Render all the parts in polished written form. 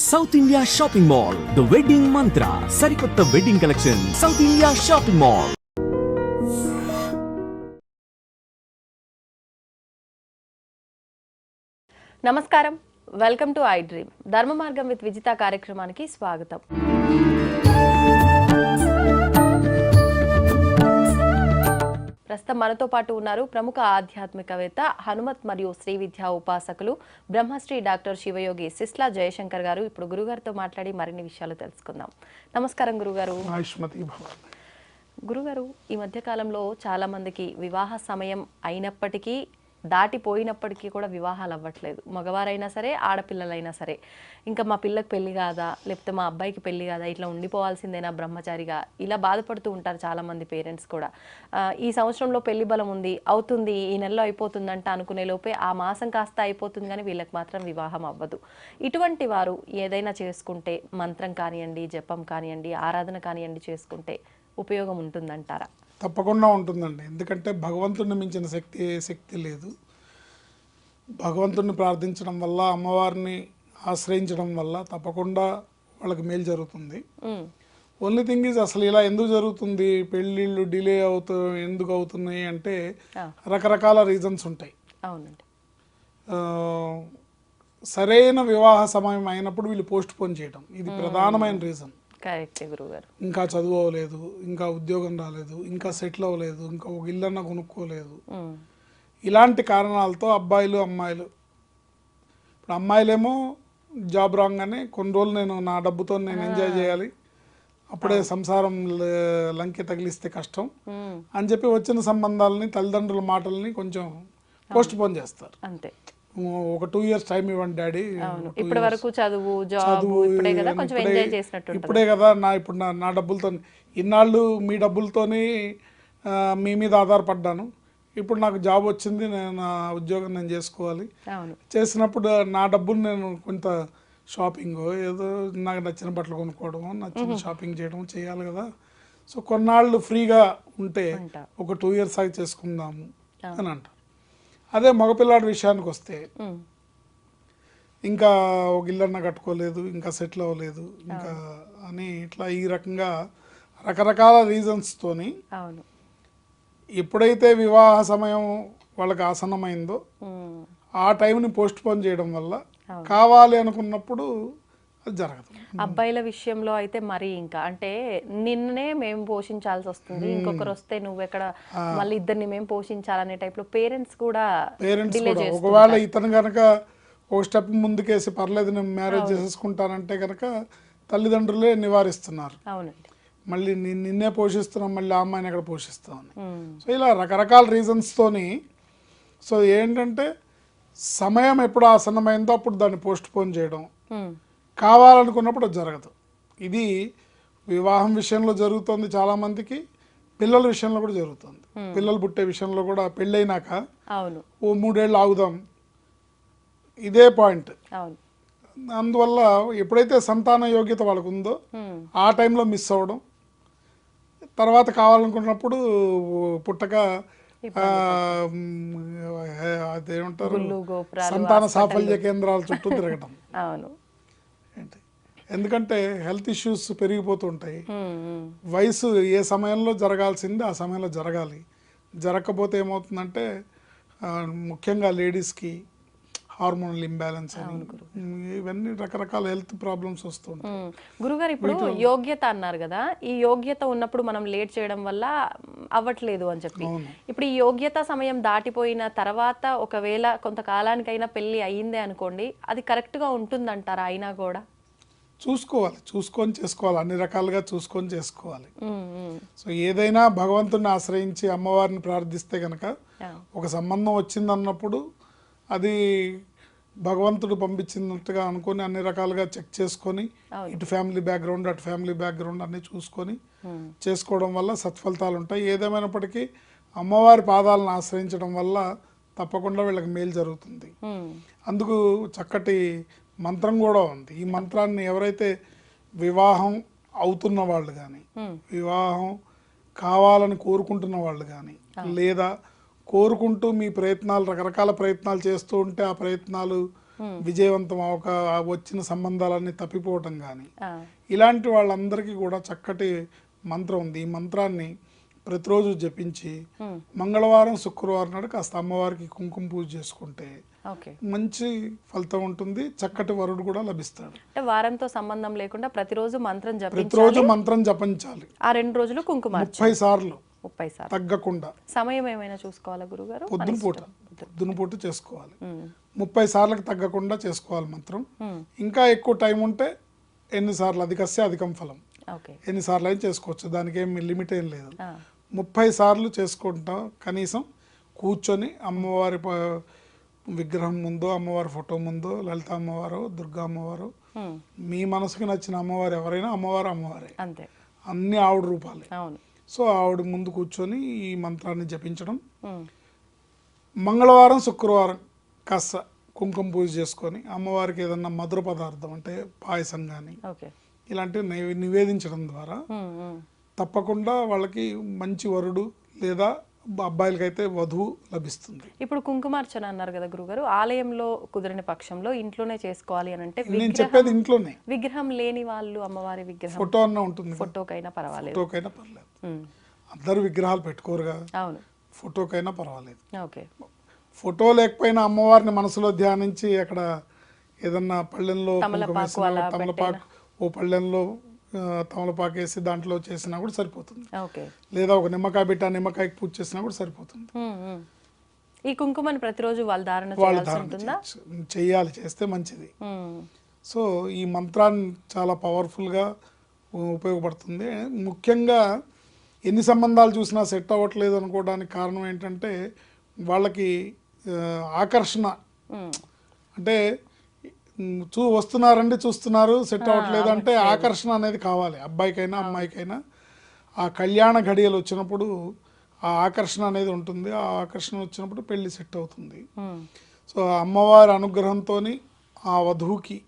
South India shopping mall the wedding మంత్ర సరికొత్త wedding collection south India shopping mall. నమస్కారం, welcome to I dream. ధర్మ మార్గం with Vijitha కార్యక్రమానికి స్వాగతం. ప్రస్తుతం మనతో పాటు ఉన్నారు ప్రముఖ ఆధ్యాత్మికవేత్త, హనుమత్ మరియు శ్రీ విద్యా ఉపాసకులు, బ్రహ్మశ్రీ డాక్టర్ శివయోగి సిస్లా జయశంకర్ గారు. ఇప్పుడు గురుగారితో మాట్లాడి మరిన్ని విషయాలు తెలుసుకుందాం. నమస్కారం గురుగారు. గురుగారు, ఈ మధ్య కాలంలో చాలా మందికి వివాహ సమయం అయినప్పటికీ దాటిపోయినప్పటికీ కూడా వివాహాలు అవ్వట్లేదు. మగవారైనా సరే, ఆడపిల్లలైనా సరే. ఇంకా మా పిల్లకి పెళ్లి కాదా, లేకపోతే మా అబ్బాయికి పెళ్లి కాదా, ఇట్లా ఉండిపోవాల్సిందేనా బ్రహ్మచారిగా, ఇలా బాధపడుతూ ఉంటారు చాలామంది పేరెంట్స్ కూడా. ఈ సంవత్సరంలో పెళ్లి బలం ఉంది, అవుతుంది, ఈ నెలలో అయిపోతుందంట అనుకునే లోపే ఆ మాసం కాస్త అయిపోతుంది, కానీ వీళ్ళకి మాత్రం వివాహం అవ్వదు. ఇటువంటి వారు ఏదైనా చేసుకుంటే, మంత్రం కానివ్వండి, జపం కానివ్వండి, ఆరాధన కానివ్వండి చేసుకుంటే ఉపయోగం ఉంటుందంటారా? తప్పకుండా ఉంటుందండి. ఎందుకంటే భగవంతుడిని మించిన శక్తి లేదు. భగవంతుడిని ప్రార్థించడం వల్ల, అమ్మవారిని ఆశ్రయించడం వల్ల తప్పకుండా వాళ్ళకి మేలు జరుగుతుంది. ఓన్లీ థింగ్ ఈజ్, అసలు ఇలా ఎందుకు జరుగుతుంది, పెళ్ళిళ్ళు డిలే ఎందుకు అవుతున్నాయి అంటే రకరకాల రీజన్స్ ఉంటాయి. అవునండి. సరైన వివాహ సమయం అయినప్పుడు వీళ్ళు పోస్ట్ పోన్ చేయడం, ఇది ప్రధానమైన రీజన్. ఇంకా చదువు అవ్వలేదు, ఇంకా ఉద్యోగం రాలేదు, ఇంకా సెటిల్ అవ్వలేదు, ఇంకా ఒక ఇల్లన్నా కొనుక్కోలేదు, ఇలాంటి కారణాలతో అబ్బాయిలు అమ్మాయిలు, ఇప్పుడు అమ్మాయిలేమో జాబ్ రాగానే కొన్ని రోజులు నేను నా డబ్బుతో నేను ఎంజాయ్ చేయాలి, అప్పుడే సంసారం లంకె తగిలిస్తే కష్టం అని చెప్పి వచ్చిన సంబంధాలని, తల్లిదండ్రుల మాటల్ని కొంచెం పోస్ట్ పోన్ చేస్తారు. అంతే, ఒక 2 years టైం ఇవ్వండి డాడీ, ఇప్పటి వరకు చదువు ఇప్పుడే కదా ఇప్పుడు నా డబ్బులతో ఇన్నాళ్ళు మీ డబ్బులతోని మీ మీద ఆధారపడ్డాను, ఇప్పుడు నాకు జాబ్ వచ్చింది, నేను నా ఉద్యోగం నేను చేసుకోవాలి, చేసినప్పుడు నా డబ్బులు నేను కొంత షాపింగ్ ఏదో నాకు నచ్చిన బట్టలు కొనుక్కోవడం, నచ్చిన షాపింగ్ చేయడం చేయాలి కదా. సో కొన్నాళ్ళు ఫ్రీగా ఉంటే ఒక 2 years ఆగి చేసుకుందాము అని అంట. అదే మగపిల్లాడి విషయానికి వస్తే, ఇంకా ఒక ఇల్లన్న కట్టుకోలేదు, ఇంకా సెటిల్ అవ్వలేదు, ఇంకా అని ఇట్లా ఈ రకంగా రకరకాల రీజన్స్తోని ఎప్పుడైతే వివాహ సమయం వాళ్ళకి ఆసన్నమైందో ఆ టైంని పోస్ట్ పోన్ చేయడం వల్ల కావాలి అనుకున్నప్పుడు అది జరగదు. అబ్బాయిల విషయంలో అయితే మరి ఇంకా అంటే నిన్నే మేము పోషించాల్సి వస్తుంది, ఇంకొకరు వస్తే నువ్వెక్కడ, మళ్ళీ ఇద్దరిని మేము పోషించాలనే టైప్ లో పేరెంట్స్ కూడా ఒకవేళ ఇతను కనుక ఒక స్టెప్ ముందుకేసి పర్లేదు నేను మ్యారేజ్ చేసుకుంటానంటే కనుక తల్లిదండ్రులే నివారిస్తున్నారు. అవునండి. మళ్ళీ నిన్నే పోషిస్తున్నాం, మళ్ళీ ఆ అమ్మాయిని ఎక్కడ పోషిస్తామని. సో ఇలా రకరకాల రీజన్స్తోని, సో ఏంటంటే సమయం ఎప్పుడు ఆసన్నమైందో అప్పుడు దాన్ని పోస్ట్ పోన్ చేయడం, కావాలనుకున్నప్పుడు అది జరగదు. ఇది వివాహం విషయంలో జరుగుతుంది చాలామందికి, పిల్లల విషయంలో కూడా జరుగుతుంది. పిల్లలు పుట్టే విషయంలో కూడా పెళ్ళైనాక ఓ 3 ఏళ్ళు ఆగుదాం, ఇదే పాయింట్. అందువల్ల ఎప్పుడైతే సంతాన యోగ్యత వాళ్ళకు ఉందో ఆ టైంలో మిస్ అవ్వడం, తర్వాత కావాలనుకున్నప్పుడు పుట్టక అదేమంటారు సంతాన సాఫల్య కేంద్రాల చుట్టూ తిరగడం. ఎందుకంటే హెల్త్ ఇష్యూస్ పెరిగిపోతుంటాయి. వయసు ఏ సమయంలో జరగాల్సింది ఆ సమయంలో జరగాలి, జరగకపోతే ఏమవుతుందంటే ముఖ్యంగా లేడీస్కి హార్మోనల్ ఇంబ్యాలెన్స్ అని, ఇవన్నీ రకరకాల హెల్త్ ప్రాబ్లమ్స్ వస్తుంటాయి. గురుగారు, ఇప్పుడు యోగ్యత అన్నారు కదా, ఈ యోగ్యత ఉన్నప్పుడు మనం లేట్ చేయడం వల్ల అవ్వట్లేదు అని చెప్పి, ఇప్పుడు ఈ యోగ్యత సమయం దాటిపోయిన తర్వాత ఒకవేళ కొంతకాలానికైనా పెళ్లి అయ్యిందే అనుకోండి, అది కరెక్ట్గా ఉంటుందంటారా? అయినా కూడా చూసుకొని చేసుకోవాలి, అన్ని రకాలుగా చూసుకొని చేసుకోవాలి. సో ఏదైనా భగవంతుడిని ఆశ్రయించి అమ్మవారిని ప్రార్థిస్తే కనుక ఒక సంబంధం వచ్చిందన్నప్పుడు అది భగవంతుడు పంపించినట్టుగా అనుకొని అన్ని రకాలుగా చెక్ చేసుకొని, ఇటు ఫ్యామిలీ బ్యాక్గ్రౌండ్ అటు ఫ్యామిలీ బ్యాక్గ్రౌండ్ అన్ని చూసుకొని చేసుకోవడం వల్ల సత్ఫలితాలు ఉంటాయి. ఏదేమైనప్పటికీ అమ్మవారి పాదాలను ఆశ్రయించడం వల్ల తప్పకుండా వీళ్ళకి మేలు జరుగుతుంది. అందుకు చక్కటి మంత్రం కూడా ఉంది. ఈ మంత్రాన్ని ఎవరైతే వివాహం అవుతున్న వాళ్ళు కానీ, వివాహం కావాలని కోరుకుంటున్న వాళ్ళు కానీ, లేదా కోరుకుంటూ మీ ప్రయత్నాలు రకరకాల ప్రయత్నాలు చేస్తూ ఉంటే ఆ ప్రయత్నాలు విజయవంతం అవక వచ్చిన సంబంధాలన్నీ తప్పిపోవటం కానీ ఆ, ఇలాంటి వాళ్ళందరికీ కూడా చక్కటి మంత్రం ఉంది. ఈ మంత్రాన్ని ప్రతిరోజు జపించి మంగళవారం శుక్రవారం నాడు కాస్త అమ్మవారికి కుంకుమ పూజ చేసుకుంటే ఓకే. మంచి ఫలితం ఉంటుంది, చక్కటి వరుడు కూడా లభిస్తాడు. అంటే వారంతో సంబంధం లేకుండా ప్రతిరోజు మంత్రం జపించాలి. ప్రతిరోజు మంత్రం జపించాలి, ఆ 2 రోజులు కుంకుమ 30 సార్లు 30 సార్లు. తగ్గకుండా. సమయం ఏమైనా చూసుకోవాలా గురుగారు? పొద్దున పూట చేసుకోవాలి, 30 సార్లకు తగ్గకుండా చేసుకోవాలి మంత్రం. ఇంకా ఎక్కువ టైం ఉంటే ఎన్నిసార్లు అధికస్య అధికం ఫలం, ఓకే. ఎన్నిసార్లు అయినా చేసుకోవచ్చు, దానికి ఏం లిమిట్ ఏం లేదు. 30 సార్లు చేసుకుంటాం కనీసం కూర్చొని అమ్మవారి విగ్రహం ముందో, అమ్మవారి ఫోటో ముందో, లలిత అమ్మవారు, దుర్గా అమ్మవారు, మీ మనసుకు నచ్చిన అమ్మవారు ఎవరైనా అమ్మవారే, అంతే, అన్ని ఆవిడ రూపాలే. అవును. సో ఆవిడ ముందు కూర్చొని ఈ మంత్రాన్ని జపించడం. మంగళవారం శుక్రవారం కాస్త కుంకుమ పూజ చేసుకొని అమ్మవారికి ఏదన్నా మధుర పదార్థం అంటే పాయసం కానీ ఓకే. ఇలాంటివి నివేదించడం ద్వారా తప్పకుండా వాళ్ళకి మంచి వరుడు లేదా అబ్బాయిలకైతే వధువు లభిస్తుంది. ఇప్పుడు కుంకుమార్చన అన్నారు కదా గురుగారు, ఆలయంలో కుదిరిన పక్షంలో ఇంట్లోనే చేసుకోవాలి అని అంటే నేను చెప్పేది ఇంట్లోనే. విగ్రహం లేని వాళ్ళు అమ్మవారి విగ్రహం ఫోటో అన్న ఉంటుంది, ఫోటోకైనా పర్వాలేదు, ఫోటోకైనా పర్లేదు. అందరు విగ్రహాలు పెట్టుకోరుగా, అవును, ఫోటోకైనా పర్వాలేదు. ఓకే. ఫోటో లేకపోయినా అమ్మవారిని మనసులో ధ్యానించి అక్కడ ఏదన్నా పళ్ళెంలో తమలపాకు, ఓ పళ్ళెంలో తమలపాకు వేసి దాంట్లో చేసినా కూడా సరిపోతుంది. లేదా ఒక నిమ్మకాయ పెట్టి ఆ నిమ్మకాయకి పూజ చేసినా కూడా సరిపోతుంది. ఈ కుంకుమని ప్రతిరోజు వాళ్ళు ధారణ చేయాలి, చేస్తే మంచిది. సో ఈ మంత్రాన్ని చాలా పవర్ఫుల్గా ఉపయోగపడుతుంది. ముఖ్యంగా ఎన్ని సంబంధాలు చూసినా సెట్ అవ్వట్లేదు అనుకోవడానికి కారణం ఏంటంటే వాళ్ళకి ఆకర్షణ, అంటే వస్తున్నారండి, చూస్తున్నారు, సెట్ అవ్వట్లేదు అంటే ఆకర్షణ అనేది కావాలి అబ్బాయికైనా అమ్మాయికైనా. ఆ కళ్యాణ ఘడియలు వచ్చినప్పుడు ఆ ఆకర్షణ అనేది ఉంటుంది, ఆ ఆకర్షణ వచ్చినప్పుడు పెళ్లి సెట్ అవుతుంది. సో అమ్మవారి అనుగ్రహంతో ఆ వధువుకి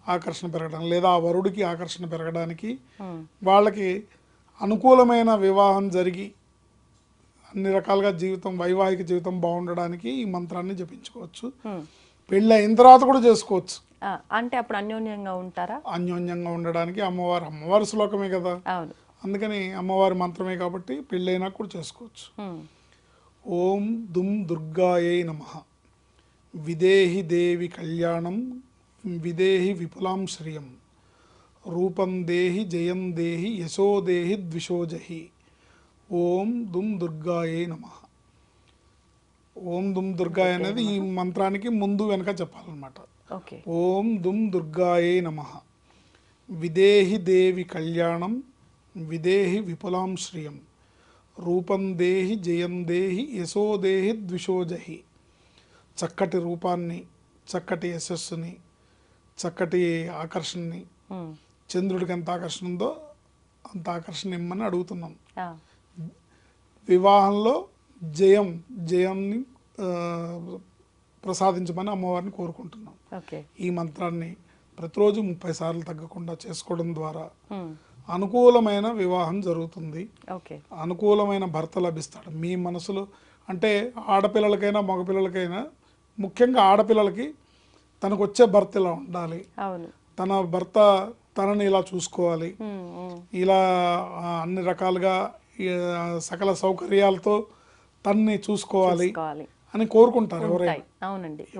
ఆకర్షణ పెరగడం లేదా ఆ వరుడికి ఆకర్షణ పెరగడానికి వాళ్ళకి అనుకూలమైన వివాహం జరిగి అన్ని రకాలుగా జీవితం, వైవాహిక జీవితం బాగుండడానికి ఈ మంత్రాన్ని జపించుకోవచ్చు. పెళ్ళి అయిన తర్వాత కూడా చేసుకోవచ్చు. అంటే అప్పుడు అన్యోన్యంగా ఉంటారా? అన్యోన్యంగా ఉండడానికి అమ్మవారి శ్లోకమే కదా, అందుకని అమ్మవారి మంత్రమే కాబట్టి పెళ్ళైనా కూడా చేసుకోవచ్చు. ఓం దుమ్ దుర్గాయై నమః. విదేహి దేవి కళ్యాణం విదేహి విపులాం శ్రియం. రూపం దేహి జయం దేహి యశో దేహి ద్విషోజహి. ఓం దుమ్ దుర్గాయై నమః. ఓం దుమ్ దుర్గాయ అనేది ఈ మంత్రానికి ముందు వెనక చెప్పాలన్నమాట. ఓం దుమ్ దుర్గాయే నమః. విదేహి దేవి కళ్యాణం విదేహి విపులాం శ్రియం. రూపం దేహి జయం దేహి యశో దేహి ద్విషోజహి. చక్కటి రూపాన్ని, చక్కటి యశస్సుని, చక్కటి ఆకర్షణని, చంద్రుడికి ఎంత ఆకర్షణ ఉందో అంత ఆకర్షణ ఇమ్మని అడుగుతున్నాం. వివాహంలో జయాన్ని ప్రసాదించమని అమ్మవారిని కోరుకుంటున్నాం. ఈ మంత్రాన్ని ప్రతిరోజు 30 సార్లు తగ్గకుండా చేసుకోవడం ద్వారా అనుకూలమైన వివాహం జరుగుతుంది, అనుకూలమైన భర్త లభిస్తాడు. మీ మనసులో అంటే ఆడపిల్లలకైనా మగపిల్లలకైనా, ముఖ్యంగా ఆడపిల్లలకి తనకు వచ్చే భర్త ఇలా ఉండాలి, తన భర్త తనని ఇలా చూసుకోవాలి, ఇలా అన్ని రకాలుగా సకల సౌకర్యాలతో తన్ని చూసుకోవాలి అని కోరుకుంటారు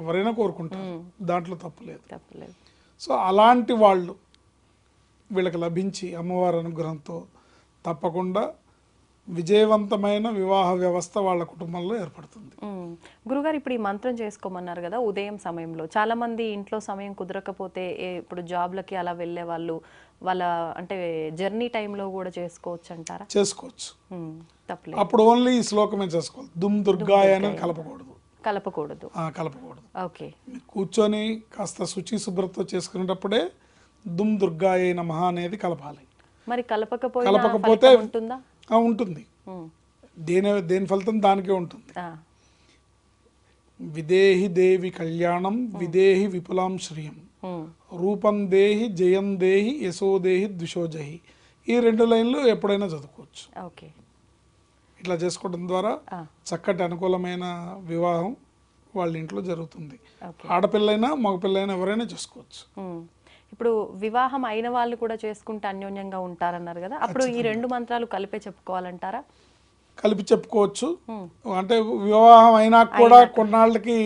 ఎవరైనా కోరుకుంటారు, దాంట్లో తప్పులేదు. సో అలాంటి వాళ్ళు వీళ్ళకి లభించి అమ్మవారి అనుగ్రహంతో తప్పకుండా విజయవంతమైన వివాహ వ్యవస్థ వాళ్ళ కుటుంబంలో ఏర్పడుతుంది. గురుగారు, ఇప్పుడు ఈ మంత్రం చేసుకోమన్నారు కదా, ఉదయం సమయంలో చాలా మంది ఇంట్లో సమయం కుదరకపోతే ఇప్పుడు జాబ్లకి అలా వెళ్ళే వాళ్ళు వాళ్ళ అంటే జర్నీ టైంలో కూడా చేసుకోవచ్చు అంటారా? చేసుకోవచ్చు, అప్పుడు ఓన్లీ ఈ శ్లోకమే చేసుకోవాలి. దుమ్ దుర్గాయ అనేది కలపకూడదు. ఓకే. కూర్చొని కాస్త శుచి శుభ్రత చేసుకునేటప్పుడే దుమ్ దుర్గాయ నమః అనేది కలపాలి. మరి కలపకపోతే ఉంటుందా? ఉంటుంది, దేని ఫలితం దానికే ఉంటుంది. విదేహి దేవి కళ్యాణం విదేహి విపులాం శ్రియం. రూపం దేహి జయం దేహి యశో దేహి ద్విషోజహి. ఈ 2 లైన్లు ఎప్పుడైనా చదువుకోవచ్చు. ఇట్లా చేసుకోవడం ద్వారా చక్కటి అనుకూలమైన వివాహం వాళ్ళ ఇంట్లో జరుగుతుంది. ఓకే. ఆడపిల్లైనా మగపిల్లైనా ఎవరైనా చేసుకోవచ్చు. ఇప్పుడు వివాహం అయిన వాళ్ళు కూడా చేసుకుంటే అన్యోన్యంగా ఉంటారన్నారు కదా, అప్పుడు ఈ 2 మంత్రాలు కలిపే చెప్పుకోవాలంటారా? కలిపి చెప్పుకోవచ్చు. అంటే వివాహం అయినా కూడా కొన్నాళ్ళకి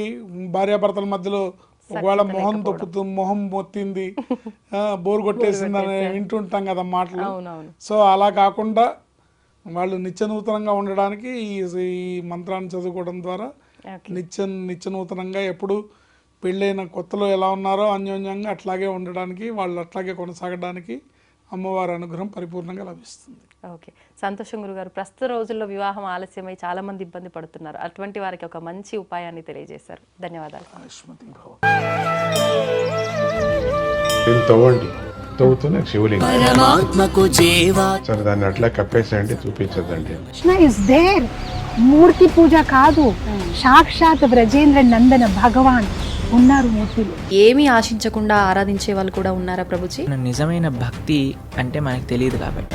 భార్యాభర్తల మధ్యలో ఒకవేళ మొహం మొత్తింది, బోర్ కొట్టేసింది అని వింటుంటాం కదా మాటలు. సో అలా కాకుండా వాళ్ళు నిత్యనూతనంగా ఉండడానికి ఈ మంత్రాన్ని చదువుకోవడం ద్వారా నిత్యనూతనంగా ఎప్పుడు పెళ్ళైన కొత్తలో ఎలా ఉన్నారో అన్యోన్యంగా అట్లాగే ఉండడానికి, వాళ్ళు అట్లాగే కొనసాగడానికి అమ్మవారి అనుగ్రహం పరిపూర్ణంగా లభిస్తుంది. ఓకే, సంతోషం గురుగారు. ప్రస్తుత రోజుల్లో వివాహం ఆలస్యమై చాలా మంది ఇబ్బంది పడుతున్నారు, అటువంటి వారికి ఒక మంచి ఉపాయాన్ని తెలియజేశారు. ధన్యవాదాలు. దీన్ని తవ్వండి, తవ్వుతూనే శివలింగం. సరే దాన్ని అట్లా కప్పేసేయండి, చూపించదండి. Krishna is there. మూర్తి పూజ కాదు, సాక్షాత్ బ్రజేంద్ర నందన భగవాన్ ఉన్నారు మూర్తిలో. ఏమీ ఆశించకుండా ఆరాధించే వాళ్ళు కూడా ఉన్నారా ప్రభుజీ? నిజమైన భక్తి అంటే మనకు తెలియదు కాబట్టి